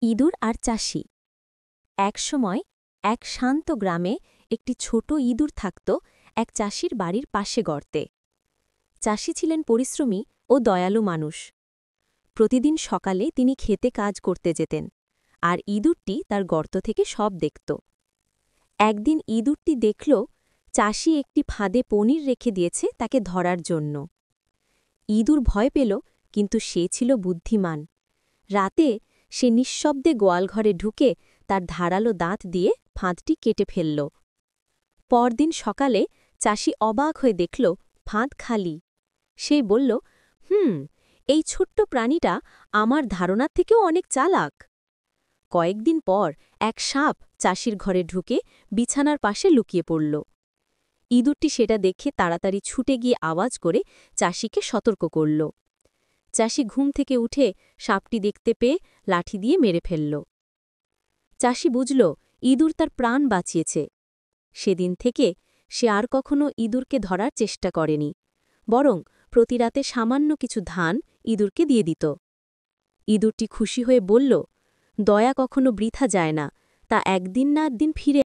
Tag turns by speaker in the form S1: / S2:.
S1: ইঁদুর আর চাষি। একসময় এক শান্ত গ্রামে একটি ছোট ইঁদুর থাকত এক চাষির বাড়ির পাশে গর্তে। চাষি ছিলেন পরিশ্রমী ও দয়ালু মানুষ। প্রতিদিন সকালে তিনি খেতে কাজ করতে যেতেন, আর ইঁদুরটি তার গর্ত থেকে সব দেখত। একদিন ইঁদুরটি দেখল চাষি একটি ফাঁদে পনির রেখে দিয়েছে তাকে ধরার জন্য। ইঁদুর ভয় পেল, কিন্তু সে ছিল বুদ্ধিমান। রাতে সে নিঃশব্দে গোয়ালঘরে ঢুকে তার ধারালো দাঁত দিয়ে ফাঁদটি কেটে ফেলল। পরদিন সকালে চাষি অবাক হয়ে দেখল ফাঁদ খালি। সে বলল, এই ছোট্ট প্রাণীটা আমার ধারণার থেকেও অনেক চালাক। কয়েকদিন পর এক সাপ চাষির ঘরে ঢুকে বিছানার পাশে লুকিয়ে পড়ল। ইঁদুরটি সেটা দেখে তাড়াতাড়ি ছুটে গিয়ে আওয়াজ করে চাষিকে সতর্ক করল। চাষি ঘুম থেকে উঠে সাপটি দেখতে পেয়ে লাঠি দিয়ে মেরে ফেলল। চাষি বুঝল ইঁদুর তার প্রাণ বাঁচিয়েছে। সেদিন থেকে সে আর কখনো ইঁদুরকে ধরার চেষ্টা করেনি, বরং প্রতি রাতে সামান্য কিছু ধান ইঁদুরকে দিয়ে দিত। ইঁদুরটি খুশি হয়ে বলল, দয়া কখনো বৃথা যায় না, তা একদিন না একদিন ফিরে